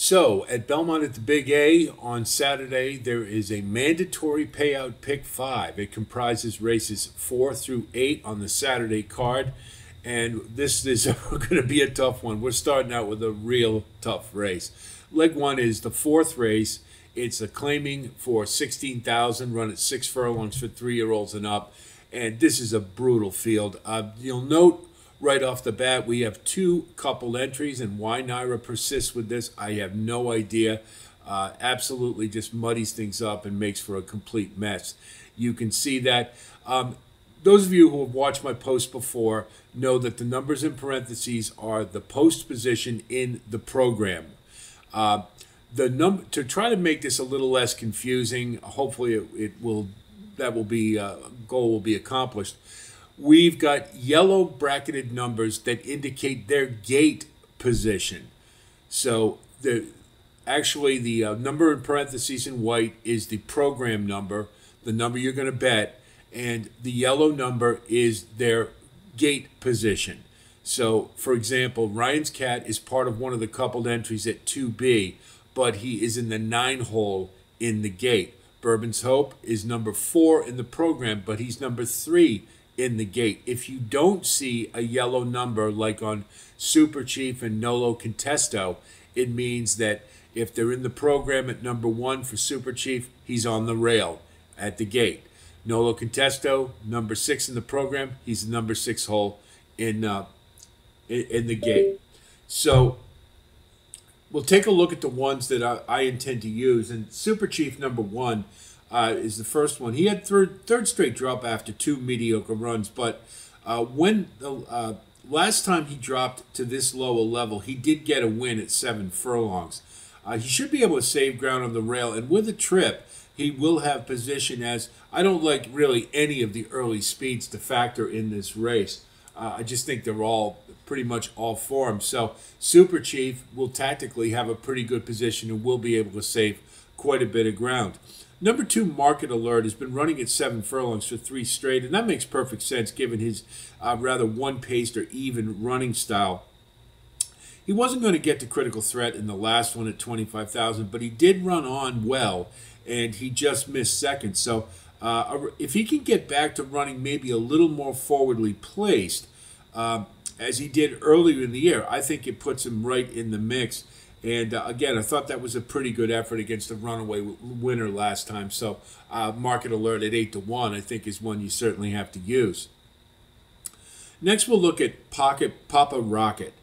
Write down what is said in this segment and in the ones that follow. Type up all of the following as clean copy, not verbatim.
So, at Belmont at the Big A on Saturday, there is a mandatory payout pick 5. It comprises races 4 through 8 on the Saturday card, and this is going to be a tough one. We're starting out with a real tough race. Leg 1 is the 4th race. It's a claiming for 16,000, run at 6 furlongs for 3-year-olds and up, and this is a brutal field. You'll note right off the bat, we have 2 coupled entries, and why Naira persists with this, I have no idea. Absolutely just muddies things up and makes for a complete mess. You can see that. Those of you who have watched my posts before know that the numbers in parentheses are the post position in the program. To try to make this a little less confusing, hopefully goal will be accomplished. We've got yellow bracketed numbers that indicate their gate position. So the number in parentheses in white is the program number, the number you're going to bet, and the yellow number is their gate position. So, for example, Ryan's Cat is part of one of the coupled entries at 2B, but he is in the 9 hole in the gate. Bourbon's Hope is number 4 in the program, but he's number 3 in the gate. If you don't see a yellow number like on Super Chief and Nolo Contesto, it means that if they're in the program at number 1 for Super Chief, he's on the rail at the gate. Nolo Contesto, number 6 in the program, he's the number 6 hole in the gate. So we'll take a look at the ones that I intend to use. And Super Chief number 1 is the first one. He had third straight drop after 2 mediocre runs, but when the last time he dropped to this low a level, he did get a win at 7 furlongs. He should be able to save ground on the rail, and with a trip, he will have position, as I don't like really any of the early speeds to factor in this race. I just think they're all pretty much all for him. So Super Chief will tactically have a pretty good position and will be able to save quite a bit of ground. Number 2, Market Alert, has been running at 7 furlongs for 3 straight, and that makes perfect sense given his rather one-paced or even running style. He wasn't going to get to critical threat in the last one at 25,000, but he did run on well, and he just missed second. So if he can get back to running maybe a little more forwardly placed, as he did earlier in the year, I think it puts him right in the mix. And again, I thought that was a pretty good effort against the runaway winner last time. So Market Alert at 8-1, I think, is one you certainly have to use. Next, we'll look at Papa Rocket.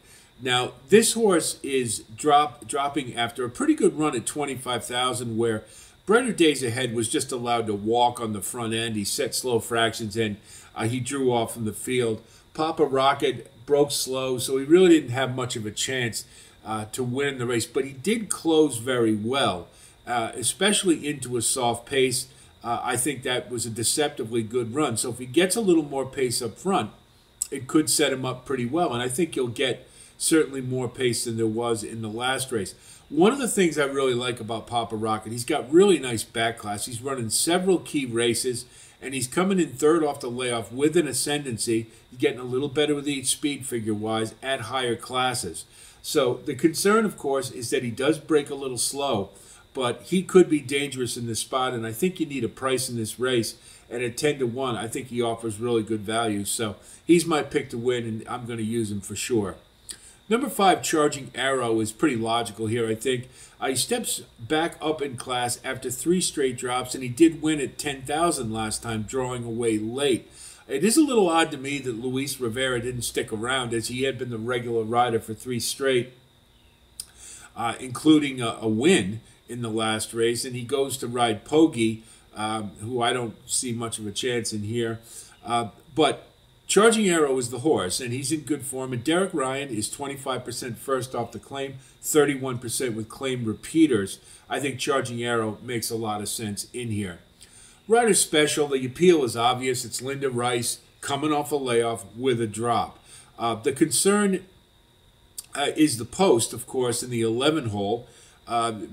Now, this horse is dropping after a pretty good run at 25,000, where Brighter Days Ahead was just allowed to walk on the front end. He set slow fractions, and he drew off from the field. Papa Rocket broke slow, so he really didn't have much of a chance to win the race, but he did close very well, especially into a soft pace. I think that was a deceptively good run. So if he gets a little more pace up front, it could set him up pretty well, and I think he'll get certainly more pace than there was in the last race. One of the things I really like about Papa Rocket, he's got really nice back class. He's running several key races, and he's coming in 3rd off the layoff with an ascendancy. He's getting a little better with each speed figure-wise at higher classes. So the concern, of course, is that he does break a little slow, but he could be dangerous in this spot, and I think you need a price in this race. And at 10-1, I think he offers really good value. So he's my pick to win, and I'm going to use him for sure. Number 5, Charging Arrow, is pretty logical here, I think. He steps back up in class after 3 straight drops, and he did win at 10,000 last time, drawing away late. It is a little odd to me that Luis Rivera didn't stick around, as he had been the regular rider for 3 straight, including a win in the last race, and he goes to ride Pogi, who I don't see much of a chance in here. But Charging Arrow is the horse, and he's in good form. And Derek Ryan is 25% first off the claim, 31% with claim repeaters. I think Charging Arrow makes a lot of sense in here. Rider Special, the appeal is obvious. It's Linda Rice coming off a layoff with a drop. The concern is the post, of course, in the 11 hole,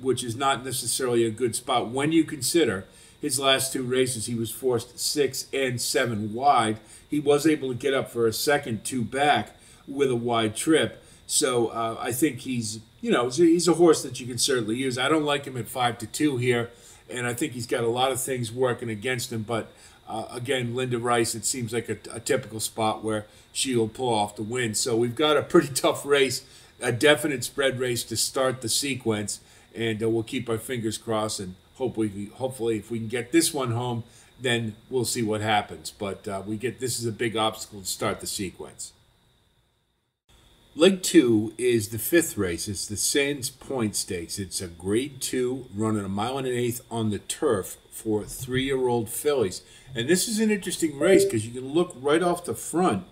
which is not necessarily a good spot when you consider his last 2 races. He was forced 6 and 7 wide. He was able to get up for a second 2 back with a wide trip. So I think he's a horse that you can certainly use. I don't like him at 5-2 here, and I think he's got a lot of things working against him. But again, Linda Rice, it seems like a typical spot where she'll pull off the win. So we've got a pretty tough race, a definite spread race to start the sequence, and we'll keep our fingers crossed and hopefully if we can get this one home, then we'll see what happens. But this is a big obstacle to start the sequence. Leg 2 is the 5th race. It's the Sands Point Stakes. It's a Grade 2 running a 1.125 on the turf for 3-year-old fillies. And this is an interesting race because you can look right off the front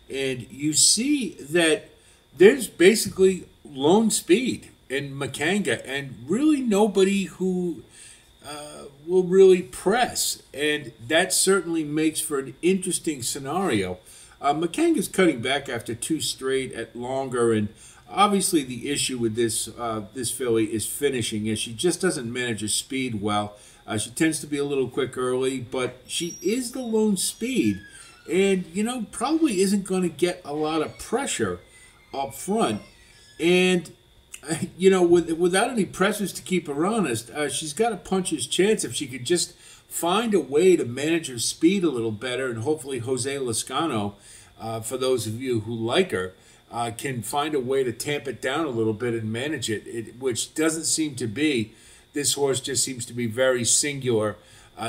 and you see that there's basically lone speed in Makanga and really nobody who will really press. And that certainly makes for an interesting scenario. Makanga's cutting back after 2 straight at longer, and obviously the issue with this filly is finishing, as she just doesn't manage her speed well. She tends to be a little quick early, but she is the lone speed, and probably isn't going to get a lot of pressure up front. And without any pressures to keep her honest, she's got a puncher's chance if she could just find a way to manage her speed a little better, and hopefully Jose Lascano, for those of you who like her, can find a way to tamp it down a little bit and manage it, which doesn't seem to be. This horse just seems to be very singular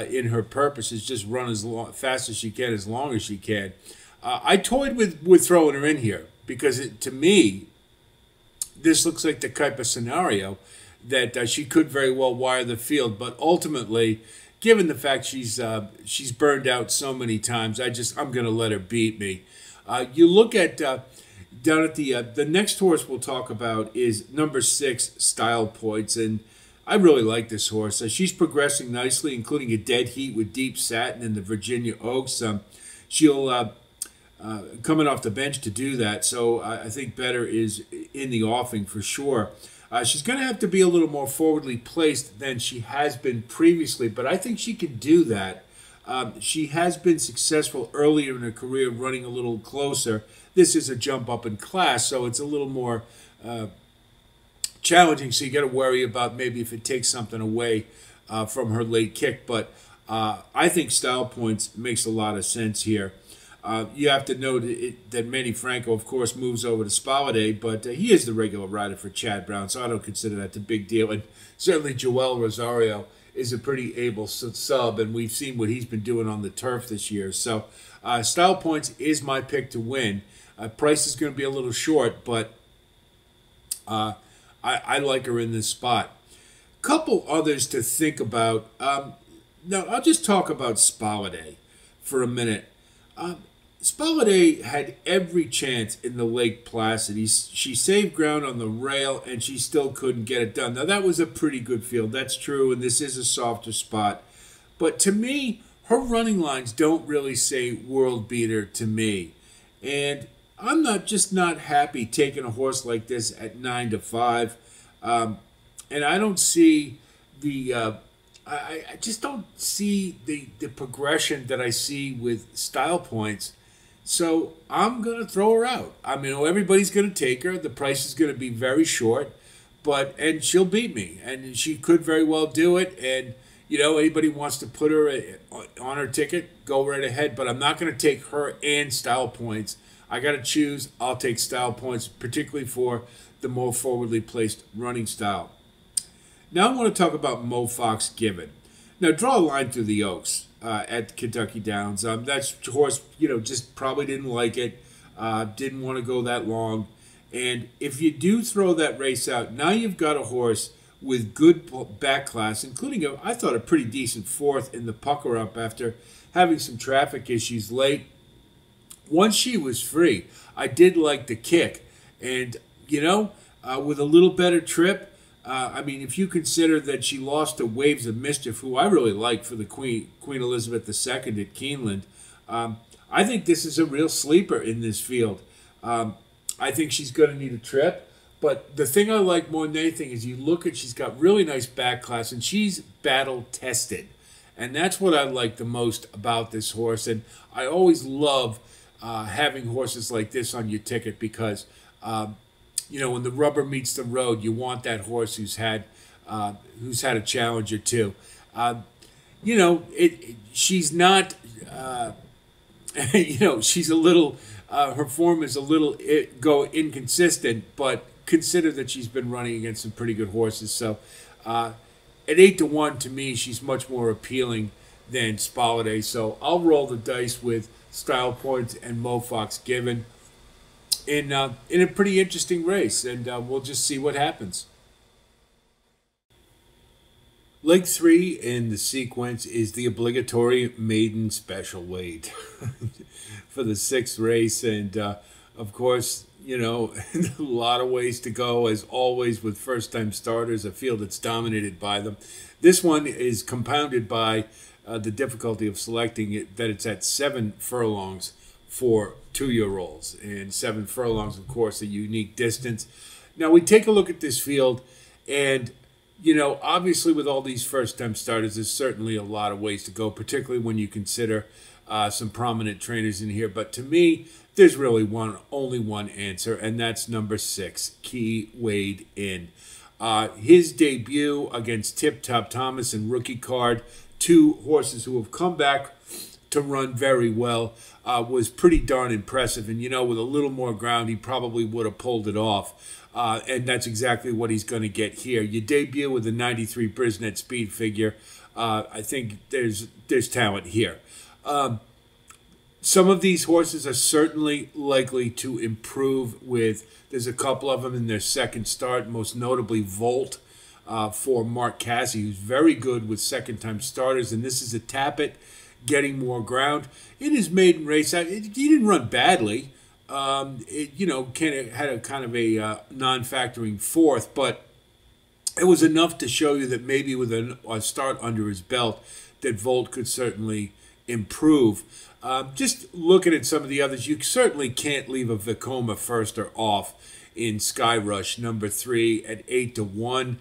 in her purposes, just run as fast as she can, as long as she can. I toyed with throwing her in here because to me, this looks like the type of scenario that she could very well wire the field, but ultimately, given the fact she's burned out so many times, I'm going to let her beat me. You look at down at the next horse we'll talk about is number 6, Style Points, and I really like this horse. She's progressing nicely, including a dead heat with Deep Satin in the Virginia Oaks. She'll coming off the bench to do that, so I think better is in the offing for sure. She's going to have to be a little more forwardly placed than she has been previously, but I think she can do that. She has been successful earlier in her career running a little closer. This is a jump up in class, so it's a little more challenging, so you got to worry about maybe if it takes something away from her late kick. But I think Style Points makes a lot of sense here. You have to note that Manny Franco, of course, moves over to Spaladay, but he is the regular rider for Chad Brown, so I don't consider that a big deal. And certainly Joel Rosario is a pretty able sub, and we've seen what he's been doing on the turf this year. So Style Points is my pick to win. Price is going to be a little short, but I like her in this spot. Couple others to think about. Now, I'll just talk about Spaladay for a minute. Spaladay had every chance in the Lake Placid. She saved ground on the rail, and she still couldn't get it done. Now, that was a pretty good field. That's true, and this is a softer spot. But to me, her running lines don't really say world beater to me. And I'm not happy taking a horse like this at 9-5. And I don't see I just don't see the progression that I see with Style Points. So I'm going to throw her out. I mean, everybody's going to take her. The price is going to be very short, and she'll beat me. And she could very well do it. And, anybody wants to put her on her ticket, go right ahead. But I'm not going to take her and Style Points. I got to choose. I'll take Style Points, particularly for the more forwardly placed running style. Now I want to talk about Mo Fox Given. Now draw a line through the Oaks at Kentucky Downs. That horse, just probably didn't like it, didn't want to go that long. And if you do throw that race out, now you've got a horse with good back class, including, I thought, a pretty decent 4th in the pucker up after having some traffic issues late. Once she was free, I did like the kick. And, with a little better trip, if you consider that she lost to Waves of Mischief, who I really like for the Queen Elizabeth II at Keeneland, I think this is a real sleeper in this field. I think she's going to need a trip. But the thing I like more than anything is she's got really nice back class, and she's battle tested. And that's what I like the most about this horse. And I always love having horses like this on your ticket because when the rubber meets the road, you want that horse who's had a challenge or two. She's not. She's a little. Her form is a little inconsistent, but consider that she's been running against some pretty good horses. So, at 8-1, to me, she's much more appealing than Spaladay. So I'll roll the dice with Style Points and Mo Fox Given in a pretty interesting race, and we'll just see what happens. Leg 3 in the sequence is the obligatory maiden special weight for the 6th race. And, of course, a lot of ways to go, as always, with first-time starters, a field that's dominated by them. This one is compounded by the difficulty of selecting it, that it's at 7 furlongs for 2-year-olds. And 7 furlongs, of course, a unique distance. Now, we take a look at this field, and obviously with all these first-time starters, there's certainly a lot of ways to go, particularly when you consider some prominent trainers in here. But to me, there's really only one answer, and that's number 6, Key Wade In. His debut against Tip Top Thomas and Rookie Card, 2 horses who have come back to run very well, was pretty darn impressive. And, with a little more ground, he probably would have pulled it off. And that's exactly what he's going to get here. You debut with a 93 Brisnet speed figure. I think there's talent here. Some of these horses are certainly likely to improve there's a couple of them in their second start, most notably Volt for Mark Casse, who's very good with second-time starters. And this is a Tappet getting more ground. In his maiden race, he didn't run badly. It had a kind of a non-factoring 4th, but it was enough to show you that maybe with a start under his belt, that Volt could certainly improve. Just looking at some of the others, you certainly can't leave a Vekoma firster off in Sky Rush, number 3 at 8-1.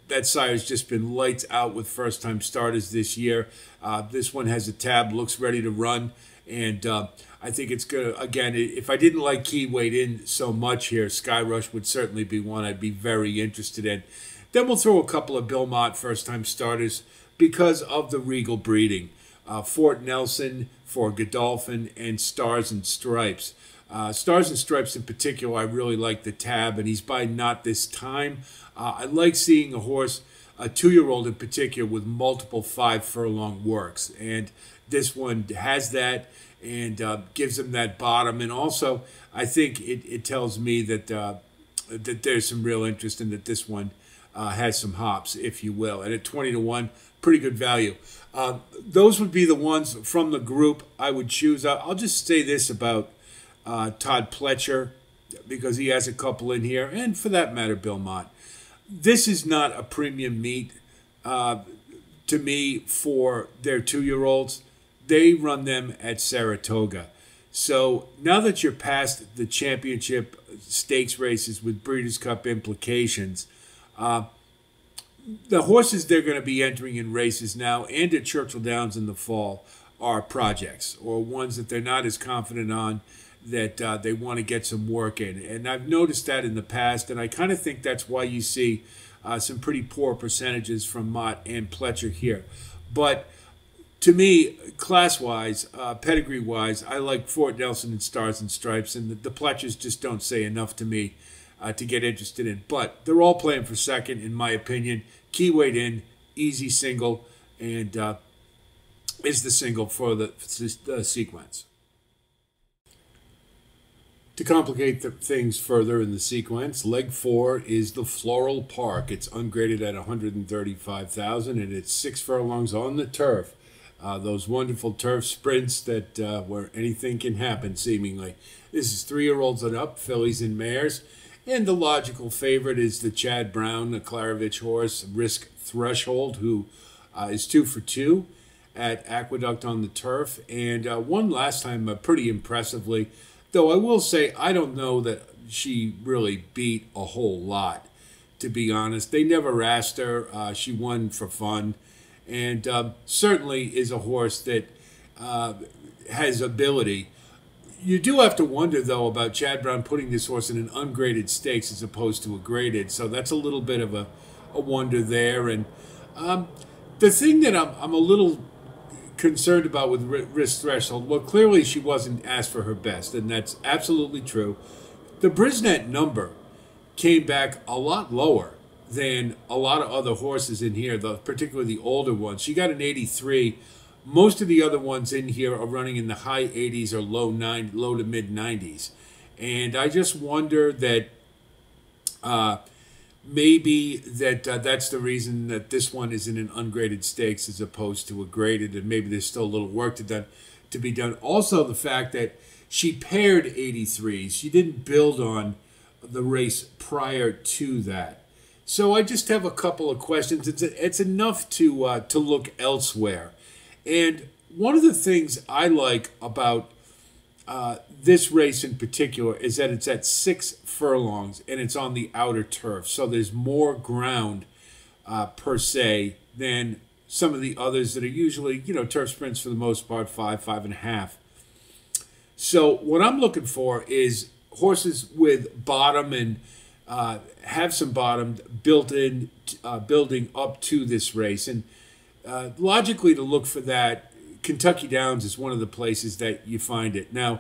That sire's just been lights out with first-time starters this year. This one has a tab, looks ready to run, and I think it's going to, again, if I didn't like Key Wade In so much here, Sky Rush would certainly be one I'd be very interested in. Then we'll throw a couple of Belmont first-time starters because of the Regal breeding. Fort Nelson for Godolphin and Stars and Stripes. Stars and Stripes in particular, I really like the tab, and he's by Not This Time. I like seeing a horse, a 2-year-old in particular, with multiple 5-furlong works. And this one has that and gives him that bottom. And also, I think it tells me that that there's some real interest in that this one has some hops, if you will. And at 20-1, pretty good value. Those would be the ones from the group I would choose. I'll just say this about Todd Pletcher, because he has a couple in here, and for that matter, Belmont. This is not a premium meet to me for their 2-year-olds. They run them at Saratoga. So now that you're past the championship stakes races with Breeders' Cup implications, the horses they're going to be entering in races now and at Churchill Downs in the fall are projects, or ones that they're not as confident on, that they want to get some work in. And I've noticed that in the past, and I kind of think that's why you see some pretty poor percentages from Mott and Pletcher here. But to me, class-wise, pedigree-wise, I like Fort Nelson and Stars and Stripes, and the Pletchers just don't say enough to me to get interested in. But they're all playing for second, in my opinion. Key Wade In, easy single, and is the single for the sequence. To complicate things further in the sequence, leg 4 is the Floral Park. It's ungraded at 135,000, and it's 6 furlongs on the turf. Those wonderful turf sprints that where anything can happen, seemingly. This is 3-year-olds and up, fillies and mares. And the logical favorite is the Chad Brown, the Klarovich horse, Risk Threshold, who is 2 for 2 at Aqueduct on the turf. And won last time pretty impressively. Though I will say, I don't know that she really beat a whole lot, to be honest. They never asked her. She won for fun. And certainly is a horse that has ability. You do have to wonder, though, about Chad Brown putting this horse in an ungraded stakes as opposed to a graded. So that's a little bit of a wonder there. And um, the thing that I'm a little concerned about with risk threshold, well, clearly she wasn't asked for her best, and that's absolutely true. The Brisnet number came back a lot lower than a lot of other horses in here, particularly the older ones. She got an 83. Most of the other ones in here are running in the high 80s or low to mid 90s, and I just wonder that maybe that's the reason that this one is in an ungraded stakes as opposed to a graded, and maybe there's still a little work to be done. Also, the fact that she paired 83s, she didn't build on the race prior to that. So I just have a couple of questions. It's enough to look elsewhere. And one of the things I like about this race in particular is that it's at 6 furlongs and it's on the outer turf. So there's more ground per se than some of the others that are usually, turf sprints for the most part, 5.5. So what I'm looking for is horses with bottom and have some bottom building up to this race. And logically, to look for that, Kentucky Downs is one of the places that you find it. Now,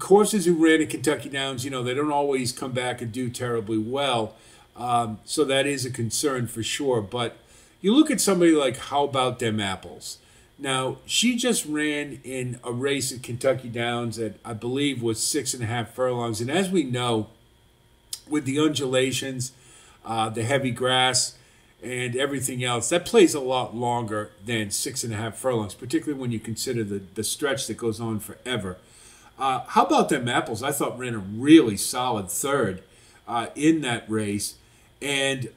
horses who ran at Kentucky Downs, they don't always come back and do terribly well. So that is a concern for sure. But you look at somebody like How About Them Apples. Now, she just ran in a race at Kentucky Downs that I believe was 6.5 furlongs. And as we know, with the undulations, the heavy grass, and everything else, that plays a lot longer than 6.5 furlongs, particularly when you consider the stretch that goes on forever. How About Them Apples, I thought ran a really solid third in that race. And,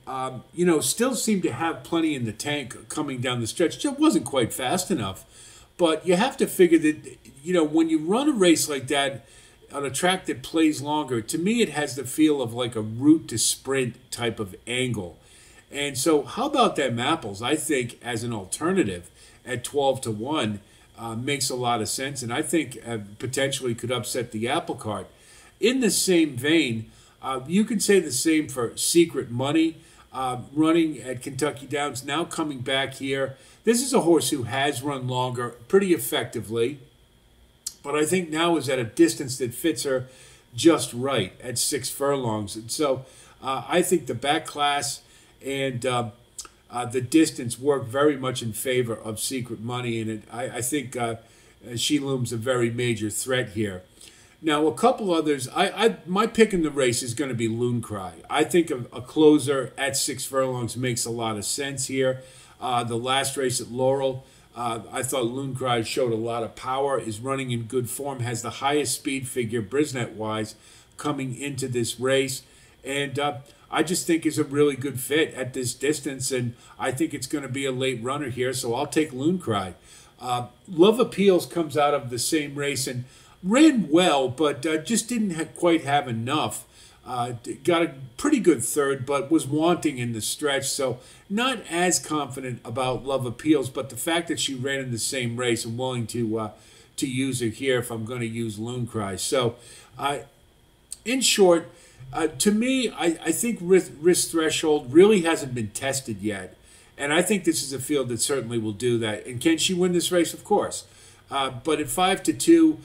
still seemed to have plenty in the tank coming down the stretch. Just wasn't quite fast enough. But you have to figure that, when you run a race like that on a track that plays longer, to me it has the feel of like a route to sprint type of angle. And so How About Them Apples, I think, as an alternative at 12-1 makes a lot of sense. And I think potentially could upset the apple cart. In the same vein, you can say the same for Secret Money, running at Kentucky Downs, now coming back here. This is a horse who has run longer pretty effectively, but I think now is at a distance that fits her just right at 6 furlongs. And so I think the back class and the distance work very much in favor of Secret Money, and I think she looms a very major threat here. Now, a couple others. My pick in the race is going to be Loon Cry. I think a closer at 6 furlongs makes a lot of sense here. The last race at Laurel, I thought Loon Cry showed a lot of power, is running in good form, has the highest speed figure Brisnet-wise coming into this race. And I just think is a really good fit at this distance, and I think it's going to be a late runner here, so I'll take Loon Cry. Love Appeals comes out of the same race and ran well, but just didn't quite have enough. Got a pretty good third, but was wanting in the stretch, so not as confident about Love Appeals, but the fact that she ran in the same race, I'm willing to use her here if I'm going to use Loon Cry. So, in short, to me, I think risk threshold really hasn't been tested yet. And I think this is a field that certainly will do that. And can she win this race? Of course. But at 5-2,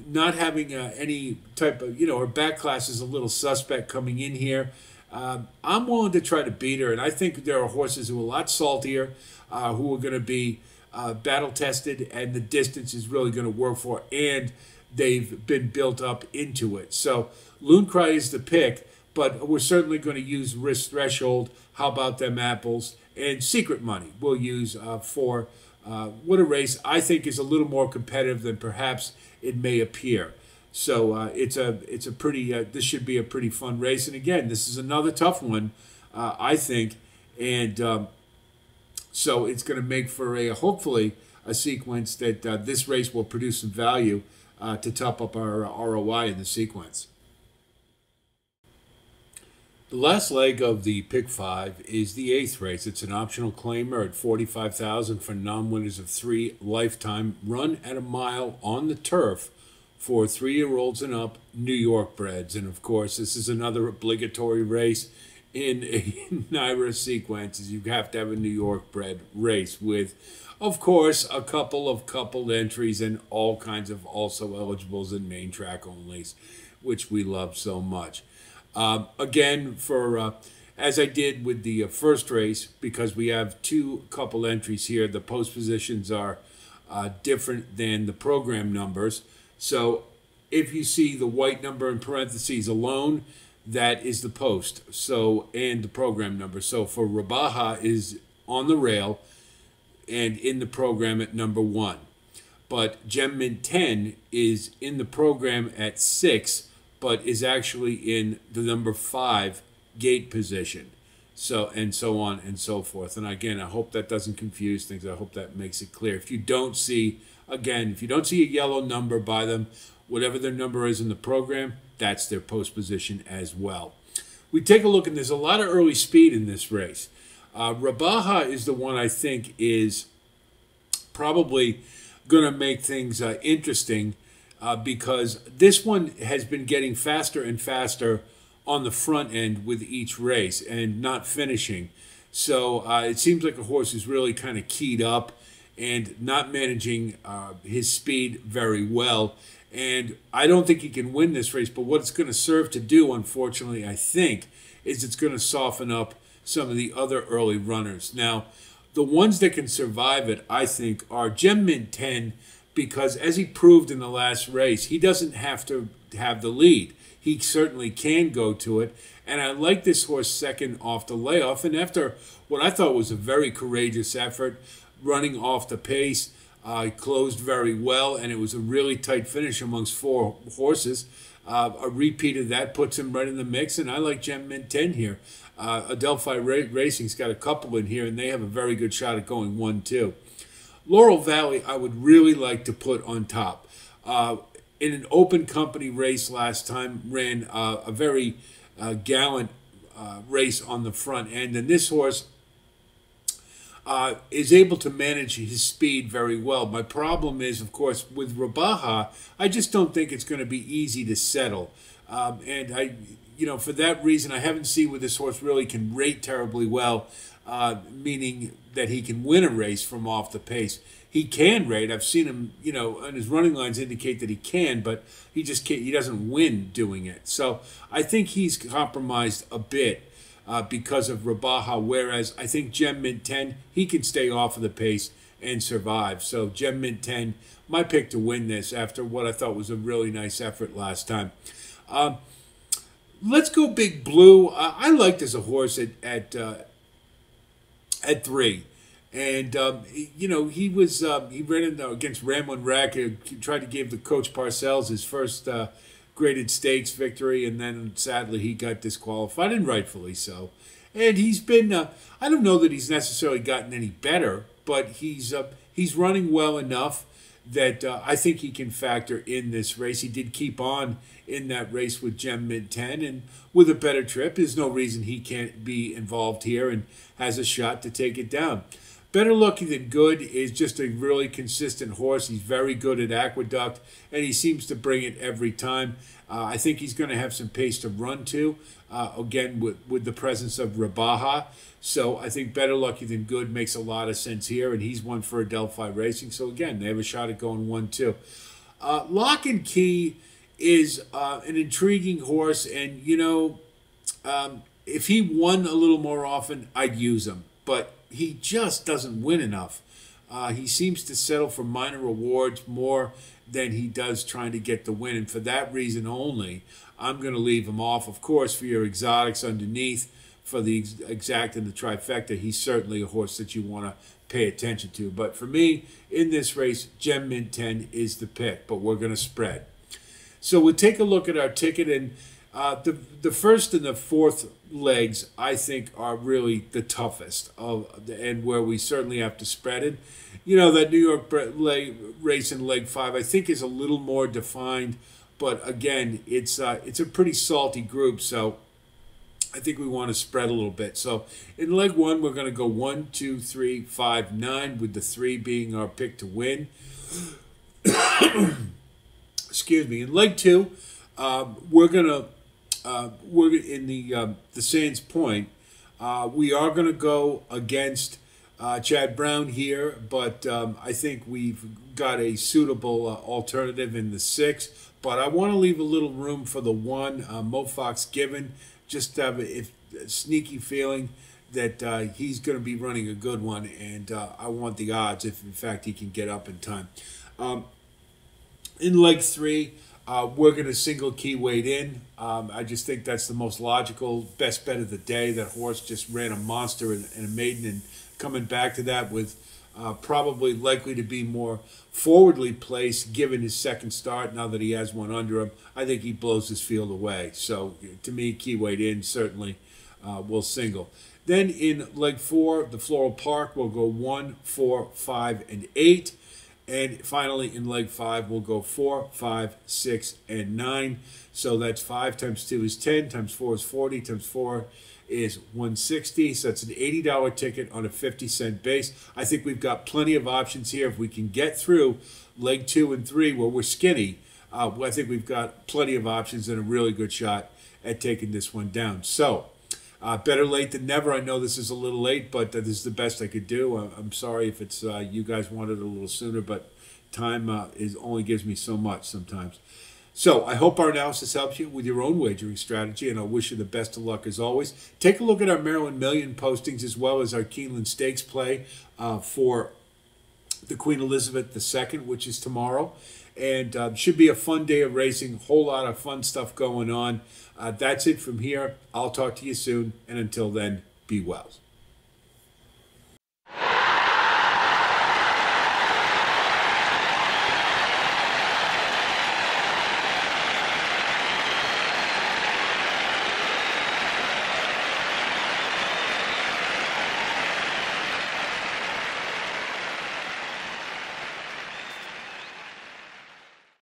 not having any type of, her back class is a little suspect coming in here. I'm willing to try to beat her. And I think there are horses who are a lot saltier, who are going to be battle tested, and the distance is really going to work for, and they've been built up into it. So Loon Cry is the pick, but we're certainly going to use risk threshold. How About Them Apples? And Secret Money we'll use for what a race I think is a little more competitive than perhaps it may appear. So it's a pretty this should be a pretty fun race. And again, this is another tough one, I think, and so it's going to make for hopefully a sequence that this race will produce some value to top up our ROI in the sequence. The last leg of the Pick 5 is the 8th race. It's an optional claimer at $45,000 for non-winners of 3 lifetime, run at a mile on the turf for 3-year-olds and up New York breds. And of course, this is another obligatory race in a NYRA sequence, is you have to have a New York bred race with, of course, a couple of coupled entries and all kinds of also eligibles and main track onlys, which we love so much. Again, for as I did with the first race, because we have 2 couple entries here, the post positions are different than the program numbers. So if you see the white number in parentheses alone, that is the post. So, and the program number. So for Rabaha is on the rail and in the program at number 1. But Gem Mint 10 is in the program at 6, but is actually in the number 5 gate position. So, and so on and so forth. And again, I hope that doesn't confuse things. I hope that makes it clear. If you don't see, again, if you don't see a yellow number by them, whatever their number is in the program, that's their post position as well. We take a look, and there's a lot of early speed in this race. Rabaha is the one I think is probably going to make things interesting because this one has been getting faster and faster on the front end with each race and not finishing. So it seems like a horse is really kind of keyed up and not managing his speed very well. And I don't think he can win this race, but what it's going to serve to do, unfortunately, I think, is it's going to soften up some of the other early runners. Now, the ones that can survive it, I think, are Gem Mint 10, because as he proved in the last race, he doesn't have to have the lead. He certainly can go to it. And I like this horse second off the layoff. And after what I thought was a very courageous effort, running off the pace, closed very well, and it was a really tight finish amongst 4 horses. A repeat of that puts him right in the mix, and I like Gem Mint 10 here. Adelphi Racing's got a couple in here, and they have a very good shot at going 1-2. Laurel Valley, I would really like to put on top. In an open company race last time, ran a very gallant race on the front end, and this horse is able to manage his speed very well. My problem is, of course, with Rabaha, I just don't think it's going to be easy to settle. And I, for that reason, I haven't seen where this horse really can rate terribly well, meaning that he can win a race from off the pace. He can rate. I've seen him, and his running lines indicate that he can, but he just can't, he doesn't win doing it. So I think he's compromised a bit because of Rabaha, whereas I think Gem Mint 10, he can stay off of the pace and survive. So Gem Mint 10, my pick to win this after what I thought was a really nice effort last time. Let's go Big Blue. I liked as a horse at 3. And, he was, he ran in against Ramblin' Rack. He tried to give the Coach Parcells his first graded stakes victory, and then sadly he got disqualified, and rightfully so. And he's been, I don't know that he's necessarily gotten any better, but he's running well enough that I think he can factor in this race. He did keep on in that race with Gem Mint 10, and with a better trip, there's no reason he can't be involved here and has a shot to take it down. Better Lucky Than Good is just a really consistent horse. He's very good at Aqueduct, and he seems to bring it every time. I think he's going to have some pace to run to, again, with the presence of Rabaha. So I think Better Lucky Than Good makes a lot of sense here, and he's one for Adelphi Racing. So again, they have a shot at going 1-2. Lock and Key is an intriguing horse, and, if he won a little more often, I'd use him. But he just doesn't win enough. He seems to settle for minor rewards more than he does trying to get the win. And for that reason only, I'm going to leave him off. Of course, for your exotics underneath, for the exact and the trifecta, he's certainly a horse that you want to pay attention to. But for me, in this race, Gem Mint 10 is the pick, but we're going to spread. So we'll take a look at our ticket, and the first and the fourth legs, I think, are really the toughest, and where we certainly have to spread it. That New York race in leg 5, I think, is a little more defined, but again, it's a pretty salty group, so I think we want to spread a little bit. So in leg 1, we're going to go 1, 2, 3, 5, 9, with the 3 being our pick to win. excuse me, in leg two, we're in the Sands Point. We are gonna go against Chad Brown here, but I think we've got a suitable alternative in the 6. But I want to leave a little room for the 1, Mo Fox Given. Just have a sneaky feeling that he's going to be running a good one, and I want the odds if, in fact, he can get up in time. In leg 3, we're going to single key weight in. I just think that's the most logical, best bet of the day. That horse just ran a monster and a maiden, and coming back to that with probably likely to be more forwardly placed given his second start now that he has one under him. I think he blows his field away. So to me, key weight in certainly will single. Then in leg 4, the Floral Park will go 1, 4, 5, and 8. And finally, in leg 5, we'll go 4, 5, 6, and 9. So that's 5 times 2 is 10, times 4 is 40, times 4 is 160. So that's an $80 ticket on a 50-cent base. I think we've got plenty of options here. If we can get through leg 2 and 3 where we're skinny, I think we've got plenty of options and a really good shot at taking this one down. So better late than never. I know this is a little late, but this is the best I could do. I'm sorry if it's you guys wanted it a little sooner, but time only gives me so much sometimes. So I hope our analysis helps you with your own wagering strategy, and I wish you the best of luck as always. Take a look at our Maryland Million postings as well as our Keeneland Stakes play for the Queen Elizabeth II, which is tomorrow. And should be a fun day of racing, whole lot of fun stuff going on. That's it from here. I'll talk to you soon, and until then, be well.